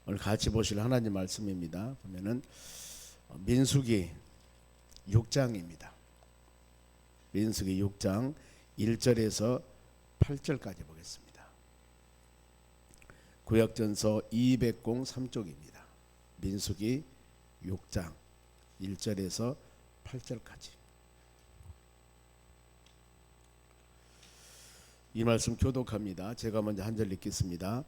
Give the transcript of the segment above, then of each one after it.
오늘 같이 보실 하나님 말씀입니다. 보면은 민수기 6장입니다. 민수기 6장 1절에서 8절까지 보겠습니다. 구약전서 203쪽입니다. 민수기 6장 1절에서 8절까지. 이 말씀 교독합니다. 제가 먼저 한 절 읽겠습니다.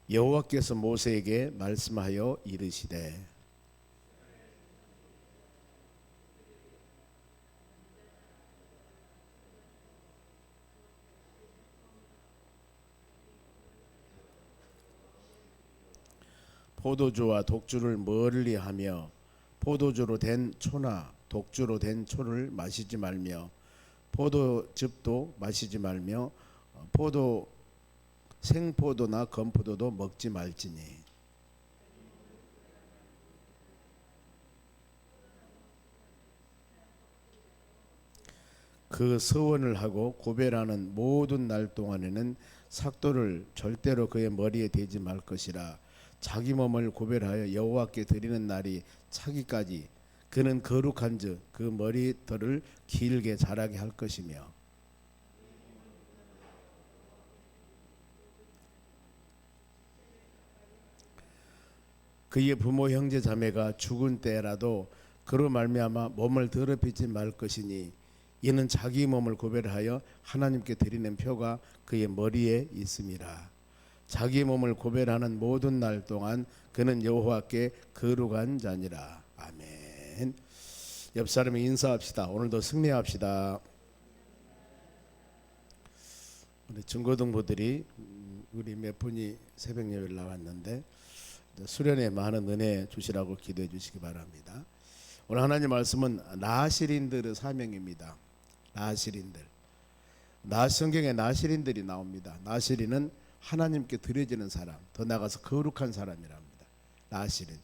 여호와께서 모세에게 말씀하여 이르시되 포도주와 독주를 멀리하며 포도주로 된 초나 독주로 된 초를 마시지 말며 포도즙도 마시지 말며 생포도나 건포도도 먹지 말지니 그 서원을 하고 구별하는 모든 날 동안에는 삭도를 절대로 그의 머리에 대지 말 것이라. 자기 몸을 구별하여 여호와께 드리는 날이 차기까지 그는 거룩한즉 그 머리털을 길게 자라게 할 것이며 그의 부모 형제 자매가 죽은 때라도 그로 말미암아 몸을 더럽히지 말 것이니 이는 자기 몸을 구별하여 하나님께 드리는 표가 그의 머리에 있음이라. 자기 몸을 구별하는 모든 날 동안 그는 여호와께 거룩한 자니라. 아멘. 옆 사람이 인사합시다. 오늘도 승리합시다. 우리 중고등부들이 우리 몇 분이 새벽 예배를 나왔는데 수련에 많은 은혜 주시라고 기도해 주시기 바랍니다. 오늘 하나님 말씀은 나실인들의 사명입니다. 나실인들. 성경에 나실인들이 나옵니다. 나실인은 하나님께 드려지는 사람, 더 나아가서 거룩한 사람이랍니다. 나실인.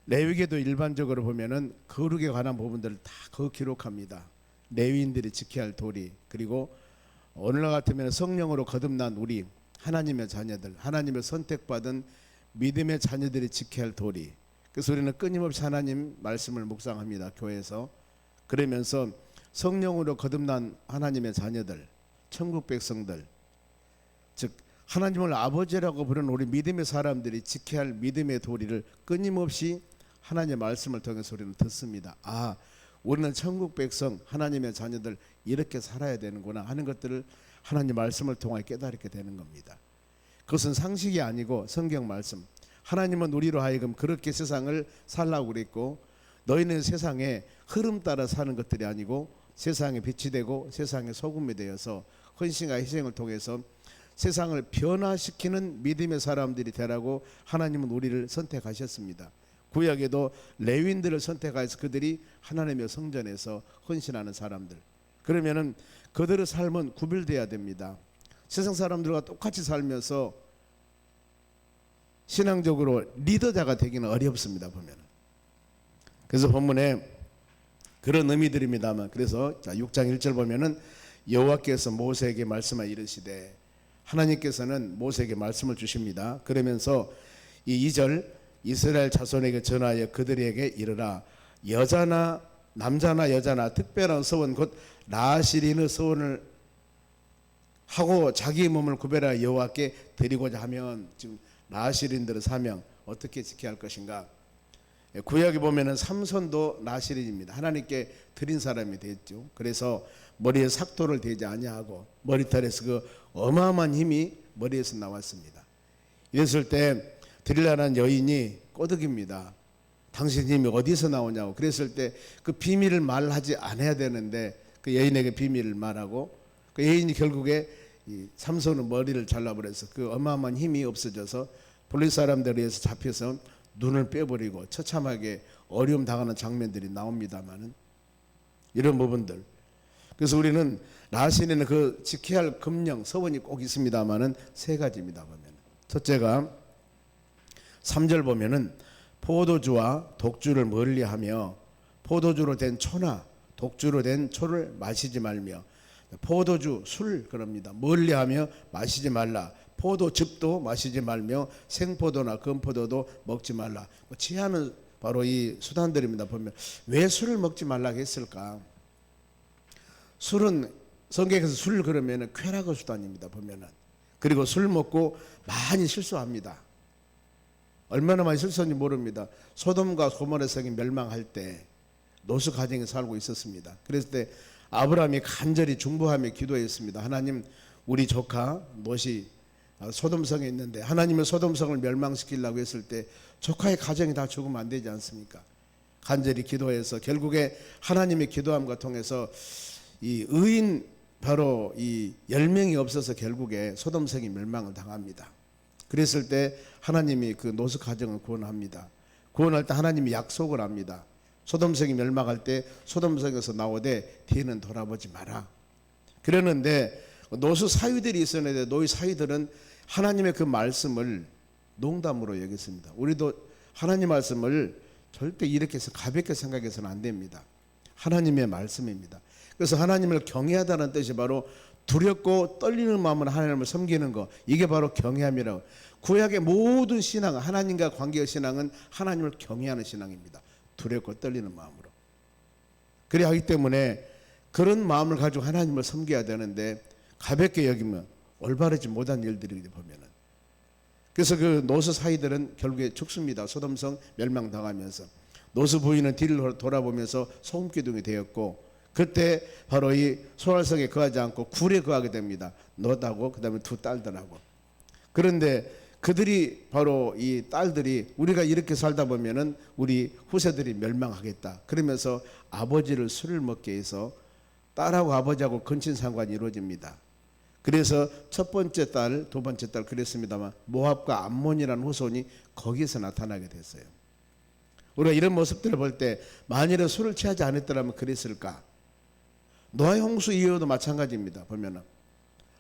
레위기도 일반적으로 보면은 거룩에 관한 부분들을 다 기록합니다. 레위인들이 지켜야 할 도리, 그리고 오늘날 같으면 성령으로 거듭난 우리 하나님의 자녀들, 하나님의 선택받은 믿음의 자녀들이 지켜야 할 도리. 그래서 우리는 끊임없이 하나님 말씀을 묵상합니다. 교회에서. 그러면서 성령으로 거듭난 하나님의 자녀들, 천국 백성들, 즉 하나님을 아버지라고 부르는 우리 믿음의 사람들이 지켜야 할 믿음의 도리를 끊임없이 하나님의 말씀을 통해서 우리는 듣습니다. 아, 우리는 천국 백성, 하나님의 자녀들 이렇게 살아야 되는구나 하는 것들을 하나님 말씀을 통해 깨달게 되는 겁니다. 그것은 상식이 아니고 성경 말씀. 하나님은 우리로 하여금 그렇게 세상을 살라고 그랬고 너희는 세상에 흐름 따라 사는 것들이 아니고 세상에 빛이 되고 세상에 소금이 되어서 헌신과 희생을 통해서 세상을 변화시키는 믿음의 사람들이 되라고 하나님은 우리를 선택하셨습니다. 구약에도 레위인들을 선택하여서 그들이 하나님의 성전에서 헌신하는 사람들. 그러면은 그들의 삶은 구별돼야 됩니다. 세상 사람들과 똑같이 살면서 신앙적으로 리더자가 되기는 어렵습니다. 보면. 그래서 본문에 그런 의미들입니다만, 그래서 6장 1절 보면은 여호와께서 모세에게 말씀하여 이르시되, 하나님께서는 모세에게 말씀을 주십니다. 그러면서 이 2절 이스라엘 자손에게 전하여 그들에게 이르라. 여자나 남자나 여자나 특별한 서원 곧 나실인의 서원을 하고 자기 몸을 구별하여 여호와께 드리고자 하면, 지금 나실인들의 사명 어떻게 지켜야 할 것인가. 구약에 보면은 삼손도 나실인입니다. 하나님께 드린 사람이 됐죠. 그래서 머리에 삭도를 대지 아니하고 머리털에서 그 어마어마한 힘이 머리에서 나왔습니다. 이랬을 때 드리려는 여인이 꼬득입니다. 당신 힘이 어디서 나오냐고. 그랬을 때 그 비밀을 말하지 않아야 되는데 그 여인에게 비밀을 말하고 그 여인이 결국에 이 삼손의 머리를 잘라버려서 그 어마어마한 힘이 없어져서 블레 사람들에 의해서 잡혀서 눈을 빼버리고 처참하게 어려움 당하는 장면들이 나옵니다만은 이런 부분들. 그래서 우리는 나신에는 그 지켜야 할 금령 서원이 꼭 있습니다만은 세 가지입니다. 보면 첫째가 3절 보면은 포도주와 독주를 멀리하며 포도주로 된 초나 독주로 된 초를 마시지 말며, 포도주 술 그럽니다. 멀리하며 마시지 말라. 포도즙도 마시지 말며 생포도나 건포도도 먹지 말라. 제하는 바로 이 수단들입니다. 보면 왜 술을 먹지 말라고 했을까? 술은 성경에서 술 그러면은 쾌락의 수단입니다. 보면은. 그리고 술 먹고 많이 실수합니다. 얼마나 많이 실수한지 모릅니다. 소돔과 고모라 성이 멸망할 때 노수 가정에 살고 있었습니다. 그랬을 때 아브라함이 간절히 중보하며 기도했습니다. 하나님, 우리 조카 롯이 소돔성에 있는데 하나님의 소돔성을 멸망시키려고 했을 때 조카의 가정이 다 죽으면 안 되지 않습니까? 간절히 기도해서 결국에 하나님의 기도함과 통해서 이 의인 바로 이 10명이 없어서 결국에 소돔성이 멸망을 당합니다. 그랬을 때 하나님이 그 노수 가정을 구원합니다. 구원할 때 하나님이 약속을 합니다. 소돔성이 멸망할 때 소돔성에서 나오되 뒤는 돌아보지 마라. 그러는데 노수 사위들이 있었는데 노이 사위들은 하나님의 그 말씀을 농담으로 여겼습니다. 우리도 하나님 말씀을 절대 이렇게 해서 가볍게 생각해서는 안 됩니다. 하나님의 말씀입니다. 그래서 하나님을 경외하다는 뜻이 바로 두렵고 떨리는 마음으로 하나님을 섬기는 것, 이게 바로 경외함이라고. 구약의 모든 신앙, 하나님과 관계의 신앙은 하나님을 경외하는 신앙입니다. 두렵고 떨리는 마음으로. 그래야 하기 때문에 그런 마음을 가지고 하나님을 섬겨야 되는데 가볍게 여기면 올바르지 못한 일들이 보면은. 그래서 그 노수 사이들은 결국에 죽습니다. 소돔성 멸망당하면서. 노수 부인은 뒤를 돌아보면서 소금기둥이 되었고, 그때 바로 이 소알성에 거하지 않고 굴에 거하게 됩니다. 롯하고 그다음에 두 딸들하고. 그런데 그들이 바로 이 딸들이 우리가 이렇게 살다 보면은 우리 후세들이 멸망하겠다. 그러면서 아버지를 술을 먹게 해서 딸하고 아버지하고 근친상간이 이루어집니다. 그래서 첫 번째 딸, 두 번째 딸 그랬습니다만 모압과 암몬이라는 후손이 거기서 나타나게 됐어요. 우리가 이런 모습들을 볼 때 만일에 술을 취하지 않았더라면 그랬을까? 노아 홍수 이후에도 마찬가지입니다. 보면은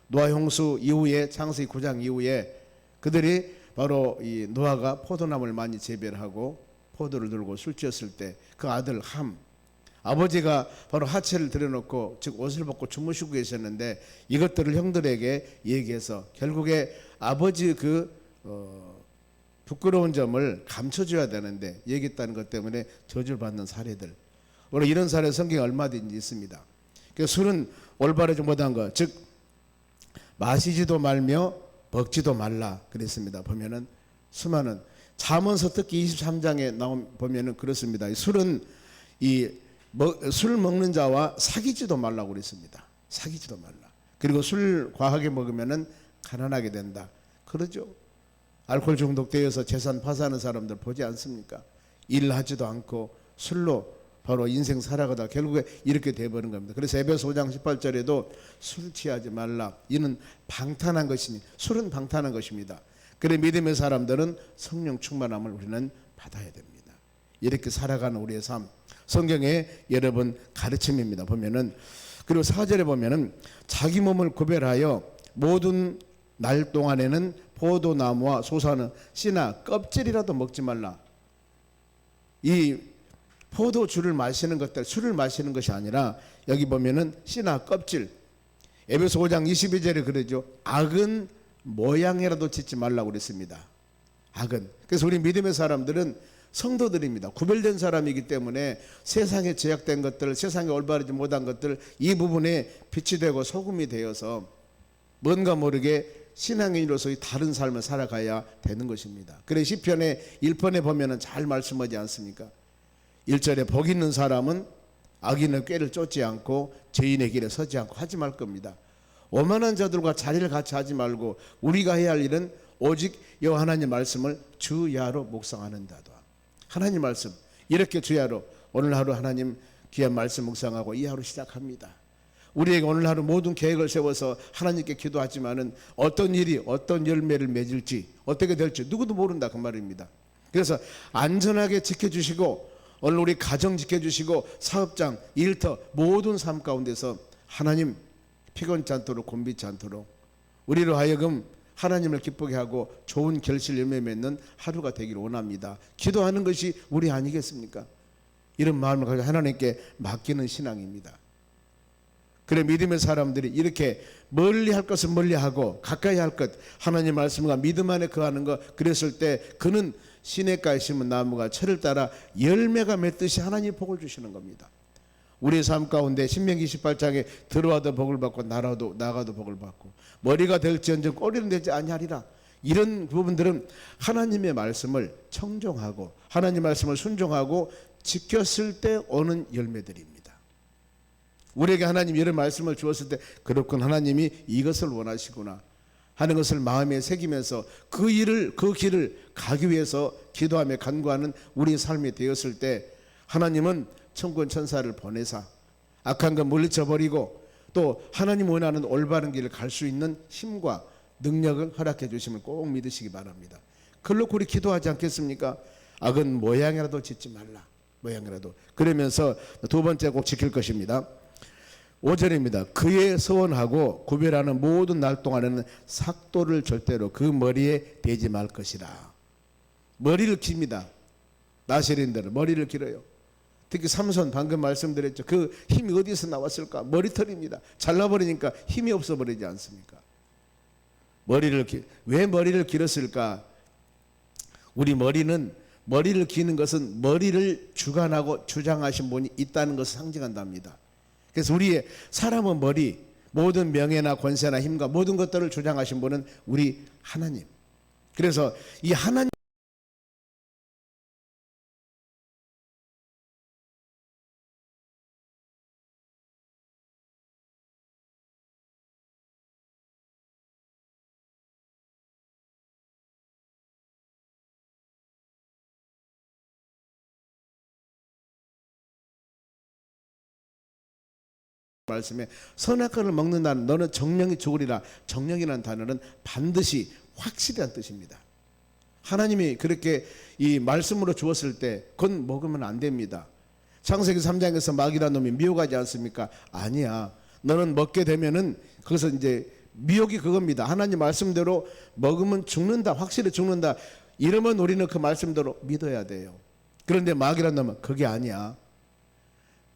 노아 홍수 이후에 창세기 9장 이후에 그들이 바로 이 노아가 포도나무를 많이 재배를 하고 포도를 들고 술 취했을 때 그 아들 함, 아버지가 바로 하체를 들여놓고 즉 옷을 벗고 주무시고 계셨는데 이것들을 형들에게 얘기해서 결국에 아버지 그 부끄러운 점을 감춰줘야 되는데 얘기했다는 것 때문에 저주를 받는 사례들, 오늘 이런 사례 성경에 얼마든지 있습니다. 그래서 술은 올바르지 못한 것, 즉 마시지도 말며 먹지도 말라 그랬습니다. 보면은 수많은 잠언서 특히 23장에 나온 보면은 그렇습니다. 술은 술 먹는 자와 사귀지도 말라고 그랬습니다. 사귀지도 말라. 그리고 술 과하게 먹으면은 가난하게 된다. 그러죠. 알코올 중독되어서 재산 파산하는 사람들 보지 않습니까? 일하지도 않고 술로 바로 인생 살아가다 결국에 이렇게 돼버린 겁니다. 그래서 에베소 5장 18절에도 술 취하지 말라. 이는 방탄한 것이니, 술은 방탄한 것입니다. 그래 믿음의 사람들은 성령 충만함을 우리는 받아야 됩니다. 이렇게 살아가는 우리의 삶, 성경의 여러분 가르침입니다. 보면은 그리고 4절에 보면은 자기 몸을 구별하여 모든 날 동안에는 포도나무와 솟아는 씨나 껍질이라도 먹지 말라. 이 포도주를 마시는 것들, 술을 마시는 것이 아니라 여기 보면은 씨나 껍질, 에베소 5장 22절에 그러죠. 악은 모양이라도 짓지 말라고 그랬습니다. 악은. 그래서 우리 믿음의 사람들은 성도들입니다. 구별된 사람이기 때문에 세상에 제약된 것들, 세상에 올바르지 못한 것들, 이 부분에 빛이 되고 소금이 되어서 뭔가 모르게 신앙인으로서 다른 삶을 살아가야 되는 것입니다. 그래 시편의 1편에 보면은 잘 말씀하지 않습니까? 1절에 복 있는 사람은 악인의 꾀를 쫓지 않고 죄인의 길에 서지 않고 하지 말 겁니다. 오만한 자들과 자리를 같이 하지 말고 우리가 해야 할 일은 오직 여호와 하나님 말씀을 주야로 묵상하는 자다. 하나님 말씀 이렇게 주야로 오늘 하루 하나님 귀한 말씀 묵상하고 이 하루 시작합니다. 우리에게 오늘 하루 모든 계획을 세워서 하나님께 기도하지만은 어떤 일이 어떤 열매를 맺을지 어떻게 될지 누구도 모른다 그 말입니다. 그래서 안전하게 지켜주시고 오늘 우리 가정 지켜주시고 사업장, 일터 모든 삶 가운데서 하나님 피곤치 않도록 곤비치 않도록 우리로 하여금 하나님을 기쁘게 하고 좋은 결실 열매 맺는 하루가 되기를 원합니다. 기도하는 것이 우리 아니겠습니까? 이런 마음을 가지고 하나님께 맡기는 신앙입니다. 그래 믿음의 사람들이 이렇게 멀리 할 것은 멀리하고 가까이 할 것 하나님 말씀과 믿음 안에 거하는 것 그랬을 때 그는 시냇가에 심은 나무가 철을 따라 열매가 맺듯이 하나님 복을 주시는 겁니다. 우리의 삶 가운데 신명기 18장에 들어와도 복을 받고 나가도 복을 받고 머리가 될지언정 꼬리는 되지 아니하리라. 이런 부분들은 하나님의 말씀을 청종하고 하나님 말씀을 순종하고 지켰을 때 오는 열매들입니다. 우리에게 하나님 이런 말씀을 주었을 때 그렇군 하나님이 이것을 원하시구나 하는 것을 마음에 새기면서 그 길을 가기 위해서 기도하며 간구하는 우리 삶이 되었을 때 하나님은 천군 천사를 보내사 악한 것 물리쳐 버리고 또 하나님 원하는 올바른 길을 갈 수 있는 힘과 능력을 허락해 주심을 꼭 믿으시기 바랍니다. 그렇고 우리 기도하지 않겠습니까? 악은 모양이라도 짓지 말라. 모양이라도. 그러면서 두 번째 꼭 지킬 것입니다. 5절입니다. 그의 서원하고 구별하는 모든 날 동안에는 삭도를 절대로 그 머리에 대지 말 것이라. 머리를 깁니다. 나세린들은 머리를 길어요. 특히 삼손 방금 말씀드렸죠. 그 힘이 어디서 나왔을까? 머리털입니다. 잘라버리니까 힘이 없어버리지 않습니까? 왜 머리를 길었을까? 우리 머리를 기는 것은 머리를 주관하고 주장하신 분이 있다는 것을 상징한답니다. 그래서 우리의 사람은 머리, 모든 명예나 권세나 힘과 모든 것들을 주장하신 분은 우리 하나님. 그래서 이 하나님 말씀에 선악과를 먹는다는 너는 정령이 죽으리라. 정령이라는 단어는 반드시 확실한 뜻입니다. 하나님이 그렇게 이 말씀으로 주었을 때 그건 먹으면 안 됩니다. 창세기 3장에서 마귀라는 놈이 미혹하지 않습니까? 아니야. 너는 먹게 되면은 거기서 이제 미혹이 그겁니다. 하나님 말씀대로 먹으면 죽는다. 확실히 죽는다. 이러면 우리는 그 말씀대로 믿어야 돼요. 그런데 마귀라는 놈은 그게 아니야.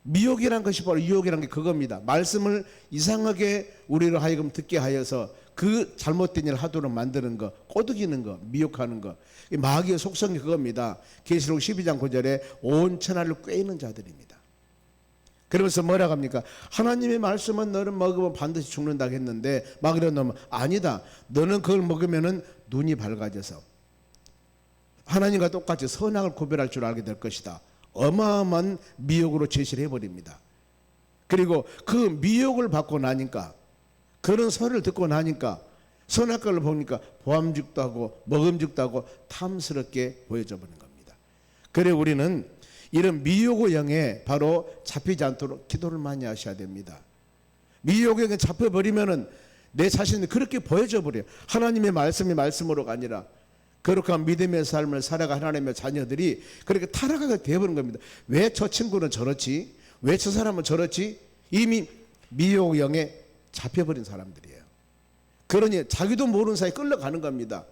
미혹이란 것이 바로 유혹이란 게 그겁니다. 말씀을 이상하게 우리로 하여금 듣게 하여서 그 잘못된 일을 하도록 만드는 거, 꼬드기는 거, 미혹하는 거. 마귀의 속성이 그겁니다. 계시록 12장 9절에 온 천하를 꿰는 자들입니다. 그러면서 뭐라고 합니까? 하나님의 말씀은 너는 먹으면 반드시 죽는다고 했는데 마귀라는 놈은 아니다. 너는 그걸 먹으면 눈이 밝아져서 하나님과 똑같이 선악을 구별할 줄 알게 될 것이다. 어마어마한 미혹으로 제시를 해버립니다. 그리고 그 미혹을 받고 나니까 그런 소리를 듣고 나니까 선악과를 보니까 보암직도 하고 먹음직도 하고 탐스럽게 보여져 버리는 겁니다. 그래 우리는 이런 미혹의 영에 바로 잡히지 않도록 기도를 많이 하셔야 됩니다. 미혹의 영에 잡혀버리면은 내 자신이 그렇게 보여져 버려요. 하나님의 말씀이 말씀으로가 아니라 거룩한 믿음의 삶을 살아가 하나님의 자녀들이 그렇게 타락하게 되어버린 겁니다. 왜 저 친구는 저렇지? 왜 저 사람은 저렇지? 이미 미혹영에 잡혀버린 사람들이에요. 그러니 자기도 모르는 사이에 끌려가는 겁니다.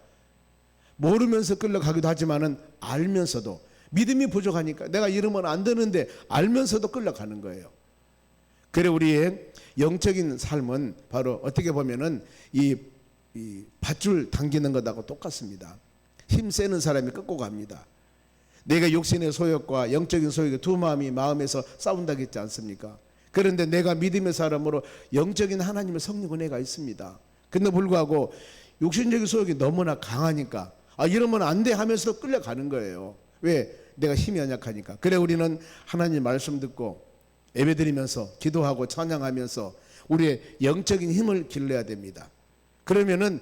모르면서 끌려가기도 하지만은 알면서도 믿음이 부족하니까 내가 이러면 안 되는데 알면서도 끌려가는 거예요. 그래 우리의 영적인 삶은 바로 어떻게 보면은 이 밧줄 당기는 것하고 똑같습니다. 힘세는 사람이 끌고 갑니다. 내가 육신의 소욕과 영적인 소욕의 두 마음이 마음에서 싸운다고 했지 않습니까? 그런데 내가 믿음의 사람으로 영적인 하나님의 성령 은혜가 있습니다. 근데 불구하고 육신적인 소욕이 너무나 강하니까 이러면 안 돼 하면서도 끌려가는 거예요. 왜? 내가 힘이 연약하니까. 그래 우리는 하나님 말씀 듣고 예배드리면서 기도하고 찬양하면서 우리의 영적인 힘을 길러야 됩니다. 그러면은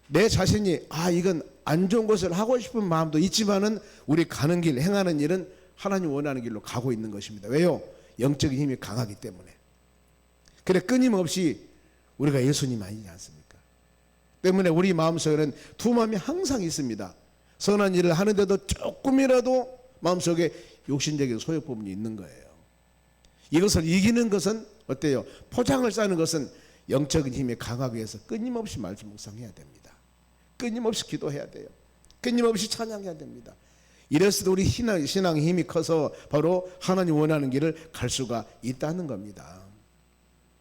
내 자신이 이건 안 좋은 것을 하고 싶은 마음도 있지만은 우리 가는 길 행하는 일은 하나님 원하는 길로 가고 있는 것입니다. 왜요? 영적인 힘이 강하기 때문에. 그래 끊임없이 우리가 예수님 아니지 않습니까? 때문에 우리 마음속에는 두 마음이 항상 있습니다. 선한 일을 하는데도 조금이라도 마음속에 욕심적인 소욕 부분이 있는 거예요. 이것을 이기는 것은 어때요? 포장을 싸는 것은 영적인 힘이 강하기 위해서 끊임없이 말씀 묵상해야 됩니다. 끊임없이 기도해야 돼요. 끊임없이 찬양해야 됩니다. 이래서도 우리 신앙의 힘이 커서 바로 하나님 원하는 길을 갈 수가 있다는 겁니다.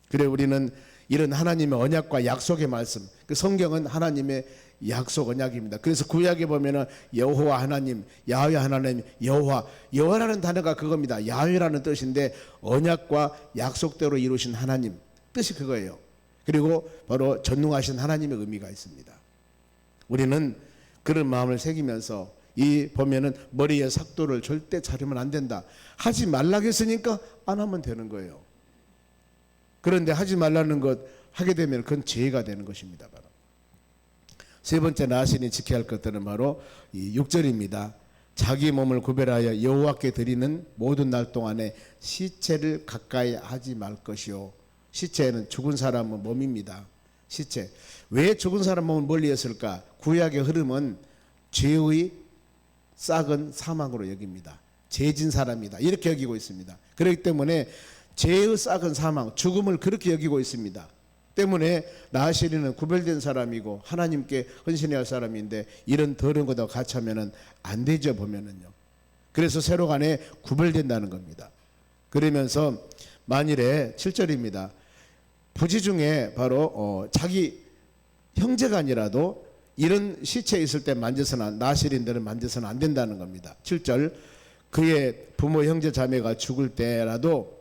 그래 우리는 이런 하나님의 언약과 약속의 말씀, 그 성경은 하나님의 약속 언약입니다. 그래서 구약에 보면은 여호와 하나님, 야훼 하나님, 여호와라는 단어가 그겁니다. 야훼라는 뜻인데 언약과 약속대로 이루신 하나님 뜻이 그거예요. 그리고 바로 전능하신 하나님의 의미가 있습니다. 우리는 그런 마음을 새기면서 이 보면은 머리에 삭도를 절대 차리면 안 된다. 하지 말라고 했으니까 안 하면 되는 거예요. 그런데 하지 말라는 것 하게 되면 그건 죄가 되는 것입니다. 바로 세 번째 나신이 지켜야 할 것들은 바로 이 6절입니다. 자기 몸을 구별하여 여호와께 드리는 모든 날 동안에 시체를 가까이 하지 말 것이요. 시체는 죽은 사람의 몸입니다. 시체. 왜 죽은 사람 몸을 멀리 했을까? 구약의 흐름은 죄의 싹은 사망으로 여깁니다. 죄진 사람이다 이렇게 여기고 있습니다. 그렇기 때문에 죄의 싹은 사망, 죽음을 그렇게 여기고 있습니다. 때문에 나시리는 구별된 사람이고 하나님께 헌신해야 할 사람인데 이런 더러운 것과 같이 하면은 안 되죠. 보면은요. 그래서 세로 간에 구별된다는 겁니다. 그러면서 만일에 7절입니다. 부지 중에 바로 자기 형제가 아니라도 이런 시체에 있을 때 만져서는 나시린들은 만져서는 안 된다는 겁니다. 7절 그의 부모 형제 자매가 죽을 때라도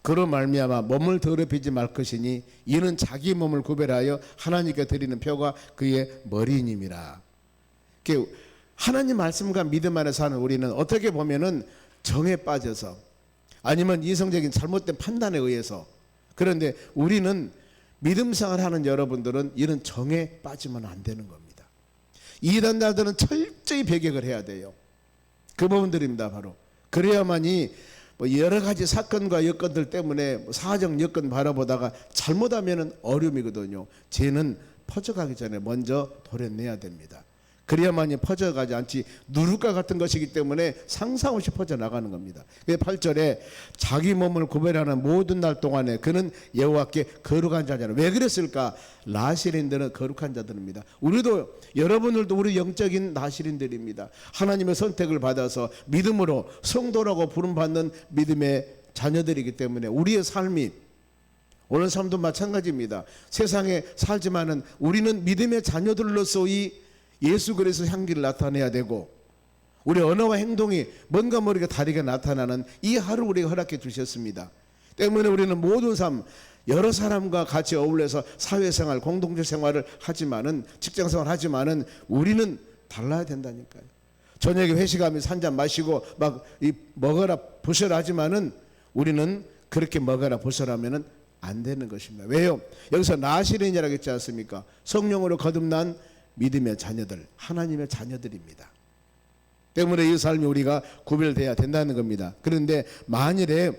그로 말미암아 몸을 더럽히지 말 것이니 이는 자기 몸을 구별하여 하나님께 드리는 표가 그의 머리님이라. 하나님 말씀과 믿음 안에서 사는 우리는 어떻게 보면은 정에 빠져서 아니면 이성적인 잘못된 판단에 의해서, 그런데 우리는 믿음 생활을 하는 여러분들은 이런 정에 빠지면 안 되는 겁니다. 이단자들은 철저히 배격을 해야 돼요. 그 부분들입니다. 바로 그래야만이 여러 가지 사건과 여건들 때문에 사정 여건 바라보다가 잘못하면 어려움이거든요. 죄는 퍼져가기 전에 먼저 도려내야 됩니다. 그래야만이 퍼져가지 않지 누룩과 같은 것이기 때문에 상상 없이 퍼져나가는 겁니다. 8절에 자기 몸을 구별하는 모든 날 동안에 그는 여호와께 거룩한 자잖아요. 왜 그랬을까? 나시린들은 거룩한 자들입니다. 우리도 여러분들도 우리 영적인 나시린들입니다. 하나님의 선택을 받아서 믿음으로 성도라고 부름받는 믿음의 자녀들이기 때문에 우리의 삶이 오늘 삶도 마찬가지입니다. 세상에 살지만은 우리는 믿음의 자녀들로서 이 예수 그리스도 향기를 나타내야 되고 우리 언어와 행동이 뭔가 모르게 다르게 나타나는 이 하루 우리가 허락해 주셨습니다. 때문에 우리는 모든 삶 여러 사람과 같이 어울려서 사회생활 공동체 생활을 하지만은 직장생활 하지만은 우리는 달라야 된다니까요. 저녁에 회식하면서 한잔 마시고 막 먹어라 부셔라 하지만은 우리는 그렇게 먹어라 부셔라면은 안 되는 것입니다. 왜요? 여기서 나시린이라고 했지 않습니까? 성령으로 거듭난 믿음의 자녀들, 하나님의 자녀들입니다. 때문에 이 삶이 우리가 구별돼야 된다는 겁니다. 그런데 만일에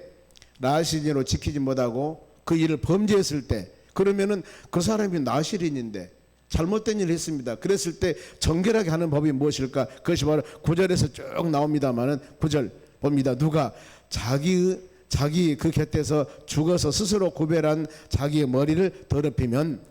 나시린으로 지키지 못하고 그 일을 범죄했을 때 그러면은 그 사람이 나시린인데 잘못된 일을 했습니다. 그랬을 때 정결하게 하는 법이 무엇일까? 그것이 바로 9절에서 쭉 나옵니다만은 9절 봅니다. 누가 자기 그 곁에서 죽어서 스스로 구별한 자기의 머리를 더럽히면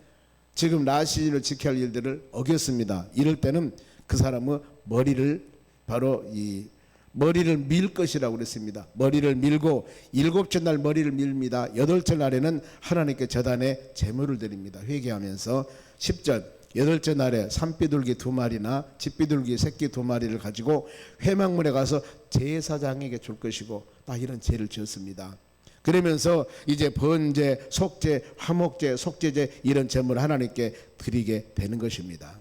지금 나시린을 지켜야 할 일들을 어겼습니다. 이럴 때는 그 사람의 머리를 바로 이 머리를 밀 것이라고 그랬습니다. 머리를 밀고 7째 날 머리를 밀입니다. 8째 날에는 하나님께 제단에 제물을 드립니다. 회개하면서 10절 8째 날에 산비둘기 2마리나 집비둘기 새끼 2마리를 가지고 회막문에 가서 제사장에게 줄 것이고 딱 이런 죄를 지었습니다. 그러면서 이제 번제, 속죄, 화목제, 속죄제 이런 제물을 하나님께 드리게 되는 것입니다.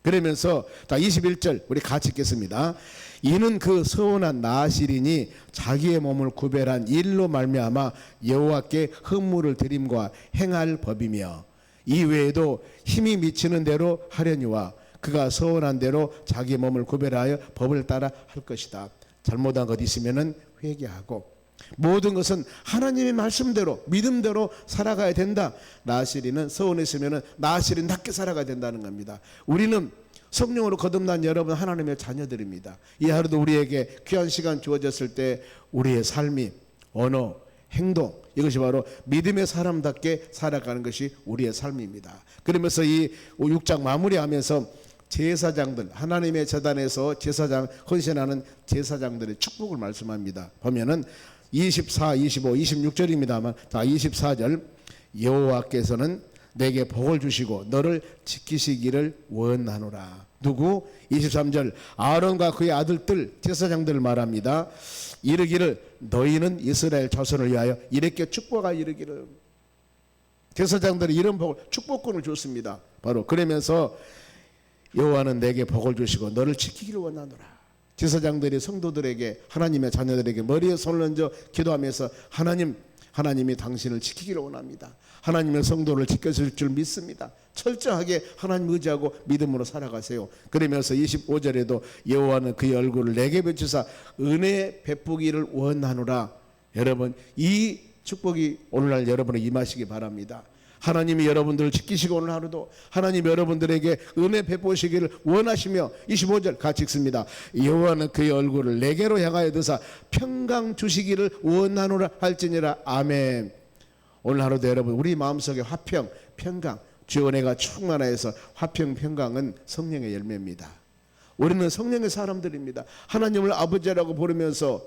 그러면서 자 21절 우리 같이 읽겠습니다. 이는 그 서운한 나시린이 자기의 몸을 구별한 일로 말미암아 여호와께 헌물을 드림과 행할 법이며 이 외에도 힘이 미치는 대로 하려니와 그가 서운한 대로 자기의 몸을 구별하여 법을 따라 할 것이다. 잘못한 것 있으면은 회개하고 모든 것은 하나님의 말씀대로 믿음대로 살아가야 된다. 나시린은 서운했으면 나시린답게 살아가야 된다는 겁니다. 우리는 성령으로 거듭난 여러분 하나님의 자녀들입니다. 이 하루도 우리에게 귀한 시간 주어졌을 때 우리의 삶이 언어, 행동 이것이 바로 믿음의 사람답게 살아가는 것이 우리의 삶입니다. 그러면서 이 6장 마무리하면서 제사장들 하나님의 제단에서 제사장 헌신하는 제사장들의 축복을 말씀합니다. 보면은 24, 25, 26절입니다만 자 24절 여호와께서는 내게 복을 주시고 너를 지키시기를 원하노라. 누구? 23절 아론과 그의 아들들 제사장들을 말합니다. 이르기를 너희는 이스라엘 자손을 위하여 이렇게 축복하 이르기를. 제사장들이 이런 복을 축복권을 줬습니다. 바로 그러면서 여호와는 내게 복을 주시고 너를 지키기를 원하노라. 제사장들이 성도들에게 하나님의 자녀들에게 머리에 손을 얹어 기도하면서 하나님이 당신을 지키기를 원합니다. 하나님의 성도를 지켜줄 줄 믿습니다. 철저하게 하나님 의지하고 믿음으로 살아가세요. 그러면서 25절에도 여호와는 그의 얼굴을 내게 비추사 은혜 베푸기를 원하노라. 여러분 이 축복이 오늘날 여러분에 임하시기 바랍니다. 하나님이 여러분들을 지키시고 오늘 하루도 하나님 여러분들에게 은혜 베푸시기를 원하시며 25절 같이 읽습니다. 여호와는 그의 얼굴을 내게로 향하여 드사 평강 주시기를 원하노라 할지니라. 아멘. 오늘 하루도 여러분 우리 마음속에 화평, 평강, 주의 은혜가 충만하여서 화평, 평강은 성령의 열매입니다. 우리는 성령의 사람들입니다. 하나님을 아버지라고 부르면서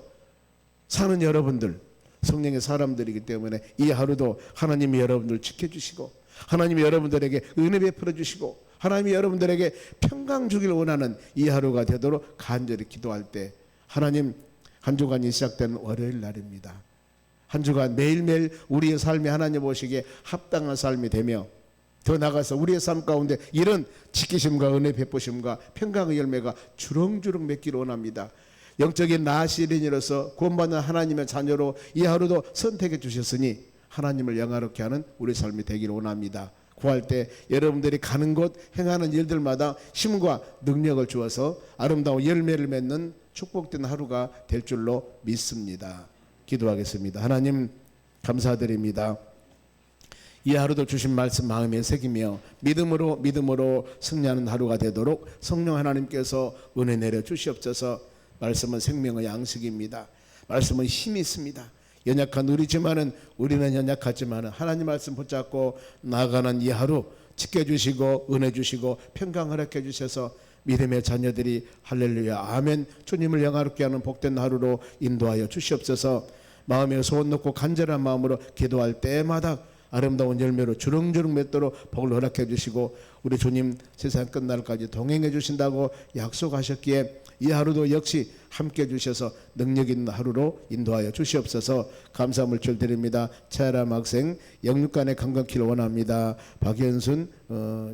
사는 여러분들 성령의 사람들이기 때문에 이 하루도 하나님이 여러분들을 지켜주시고 하나님이 여러분들에게 은혜 베풀어 주시고 하나님이 여러분들에게 평강 주기를 원하는 이 하루가 되도록 간절히 기도할 때 하나님 한 주간이 시작되는 월요일 날입니다. 한 주간 매일매일 우리의 삶이 하나님 보시기에 합당한 삶이 되며 더 나아가서 우리의 삶 가운데 이런 지키심과 은혜 베푸심과 평강의 열매가 주렁주렁 맺기를 원합니다. 영적인 나시린이로서 구원받는 하나님의 자녀로 이 하루도 선택해 주셨으니 하나님을 영화롭게 하는 우리 삶이 되기를 원합니다. 구할 때 여러분들이 가는 곳 행하는 일들마다 힘과 능력을 주어서 아름다운 열매를 맺는 축복된 하루가 될 줄로 믿습니다. 기도하겠습니다. 하나님 감사드립니다. 이 하루도 주신 말씀 마음에 새기며 믿음으로 승리하는 하루가 되도록 성령 하나님께서 은혜 내려 주시옵소서. 말씀은 생명의 양식입니다. 말씀은 힘이 있습니다. 연약한 우리지만은 우리는 연약하지만은 하나님 말씀 붙잡고 나아가는 이 하루 지켜주시고 은혜 주시고 평강 허락해 주셔서 믿음의 자녀들이 할렐루야 아멘 주님을 영화롭게 하는 복된 하루로 인도하여 주시옵소서. 마음에 소원 놓고 간절한 마음으로 기도할 때마다 아름다운 열매로 주렁주렁 맺도록 복을 허락해 주시고 우리 주님 세상 끝날까지 동행해 주신다고 약속하셨기에 이 하루도 역시 함께 주셔서 능력 있는 하루로 인도하여 주시옵소서. 감사 물질 드립니다. 차야람 학생 영육간의 건강키를 원합니다. 박현순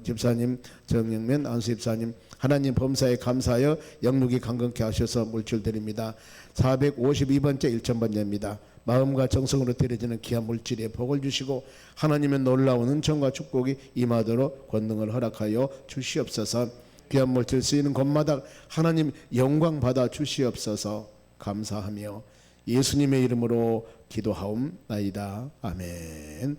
집사님, 정영면 안수 집사님 하나님 범사에 감사하여 영육이 건강케 하셔서 물질 드립니다. 452번째 1000번째입니다. 마음과 정성으로 드려지는 귀한 물질에 복을 주시고 하나님의 놀라운 은총과 축복이 임하도록 권능을 허락하여 주시옵소서. 귀한 물질 쓰이는 곳마다 하나님 영광 받아 주시옵소서. 감사하며 예수님의 이름으로 기도하옵나이다. 아멘.